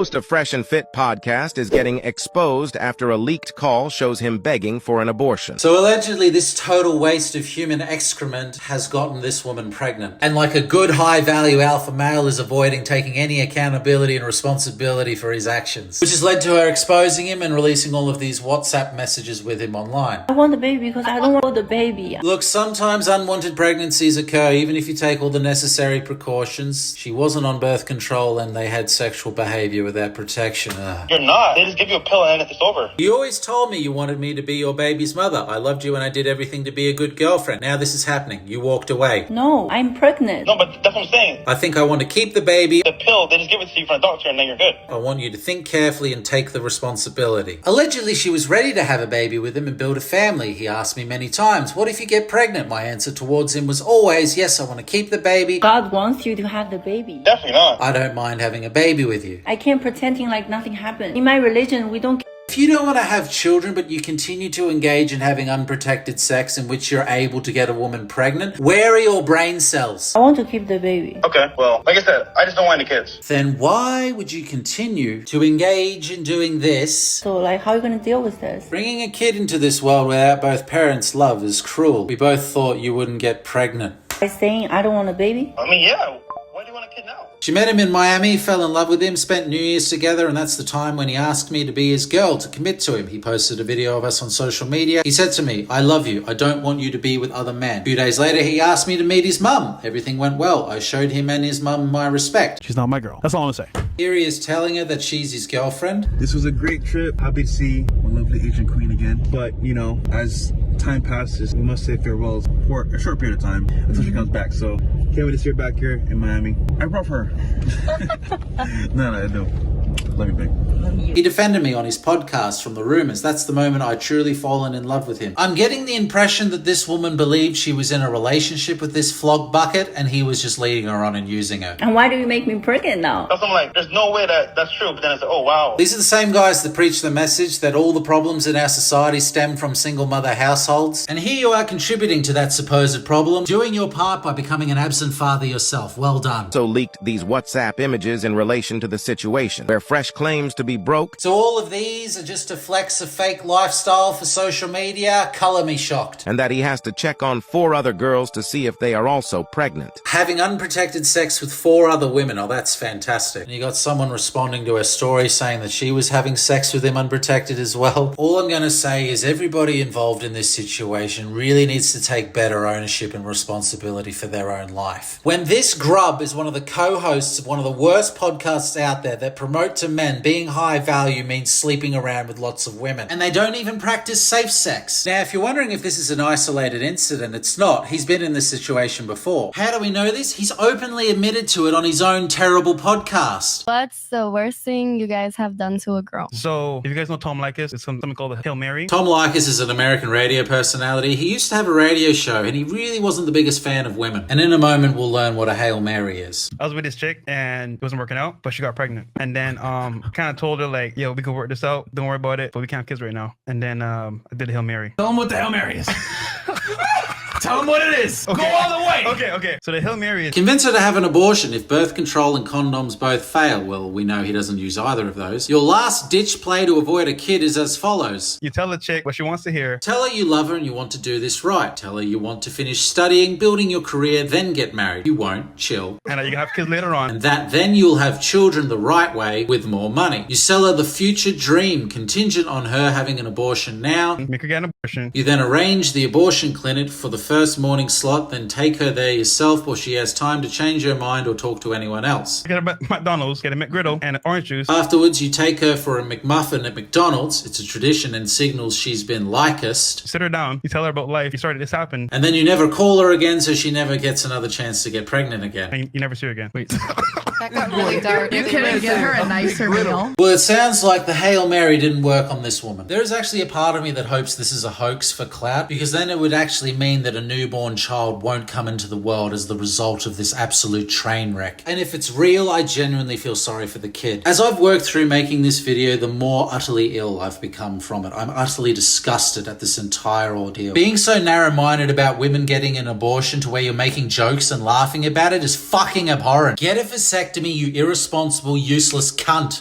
host of Fresh and Fit podcast is getting exposed after a leaked call shows him begging for an abortion. So allegedly this total waste of human excrement has gotten this woman pregnant. And like a good high-value alpha male is avoiding taking any accountability and responsibility for his actions, which has led to her exposing him and releasing all of these WhatsApp messages with him online. I want the baby because I don't want the baby. Look, sometimes unwanted pregnancies occur even if you take all the necessary precautions. She wasn't on birth control and they had sexual behavior without protection. You're not. They just give you a pill and then it's over. You always told me you wanted me to be your baby's mother. I loved you and I did everything to be a good girlfriend. Now this is happening. You walked away. No, I'm pregnant. No, but that's what I'm saying. I think I want to keep the baby. The pill, they just give it to you from a doctor and then you're good. I want you to think carefully and take the responsibility. Allegedly, she was ready to have a baby with him and build a family. He asked me many times, what if you get pregnant? My answer towards him was always, yes, I want to keep the baby. God wants you to have the baby. Definitely not. I don't mind having a baby with you. I can't pretending like nothing happened. In my religion, we don't. If you don't want to have children, but you continue to engage in having unprotected sex in which you're able to get a woman pregnant, where are your brain cells? I want to keep the baby. Okay, well, like I said, I just don't want any kids. Then why would you continue to engage in doing this? So, like, how are you going to deal with this? Bringing a kid into this world without both parents' love is cruel. We both thought you wouldn't get pregnant. By saying I don't want a baby? I mean, yeah. Why do you want a kid now? She met him in Miami, fell in love with him, spent New Year's together, and that's the time when he asked me to be his girl, to commit to him. He posted a video of us on social media. He said to me, I love you. I don't want you to be with other men. A few days later, he asked me to meet his mum. Everything went well. I showed him and his mum my respect. She's not my girl. That's all I'm gonna say. Here he is telling her that she's his girlfriend. This was a great trip. Happy to see my lovely Asian queen again. But, you know, as time passes, we must say farewells for a short period of time until she comes back. So, can't wait to see her back here in Miami. I brought her. No, I don't. Love you, babe. He defended me on his podcast from the rumors. That's the moment I truly fallen in love with him. I'm getting the impression that this woman believed she was in a relationship with this flog bucket and he was just leading her on and using her. And why do you make me pregnant now? That's what I'm like, there's no way that's true. But then it's like, oh, wow. These are the same guys that preach the message that all the problems in our society stem from single mother households. And here you are contributing to that supposed problem, doing your part by becoming an absent father yourself. Well done. So leaked these WhatsApp images in relation to the situation, where Fresh claims to be broke. So all of these are just to flex a fake lifestyle for social media? Color me shocked. And that he has to check on 4 other girls to see if they are also pregnant. Having unprotected sex with 4 other women, oh, that's fantastic. And you got someone responding to her story saying that she was having sex with him unprotected as well. All I'm going to say is everybody involved in this situation really needs to take better ownership and responsibility for their own life. When this grub is one of the co-hosts of one of the worst podcasts out there that promote to men being high value means sleeping around with lots of women. And they don't even practice safe sex. Now, if you're wondering if this is an isolated incident, it's not. He's been in this situation before. How do we know this? He's openly admitted to it on his own terrible podcast. What's the worst thing you guys have done to a girl? So, if you guys know Tom Likas, it's something called the Hail Mary. Tom Likas is an American radio personality. He used to have a radio show and he really wasn't the biggest fan of women. And in a moment, we'll learn what a Hail Mary is. I was with this chick and it wasn't working out, but she got pregnant. And then kind of told her like, yo, we can work this out. Don't worry about it, but we can't have kids right now. And then I did a Hail Mary. Tell them what the Hail Mary is. Tell them what it is. Okay. Go all the way. Okay. So the Hail Mary is... Convince her to have an abortion if birth control and condoms both fail. Well, we know he doesn't use either of those. Your last ditch play to avoid a kid is as follows. You tell the chick what she wants to hear. Tell her you love her and you want to do this right. Tell her you want to finish studying, building your career, then get married. You won't. Chill. And you can have kids later on. And that then you'll have children the right way with more money. You sell her the future dream contingent on her having an abortion now. Make her get an abortion. You then arrange the abortion clinic for the first morning slot, then take her there yourself while she has time to change her mind or talk to anyone else. Get a McDonald's, get a McGriddle, and an orange juice. Afterwards, you take her for a McMuffin at McDonald's. It's a tradition and signals she's been likest. Sit her down. You tell her about life. You started this happen. And then you never call her again so she never gets another chance to get pregnant again. And you never see her again. Wait. That got really dark. You can give her a nicer meal. Well, it sounds like the Hail Mary didn't work on this woman. There is actually a part of me that hopes this is a hoax for clout, because then it would actually mean that a newborn child won't come into the world as the result of this absolute train wreck. And if it's real, I genuinely feel sorry for the kid. As I've worked through making this video, the more utterly ill I've become from it. I'm utterly disgusted at this entire ordeal. Being so narrow-minded about women getting an abortion to where you're making jokes and laughing about it is fucking abhorrent. Get a vasectomy, you irresponsible, useless cunt.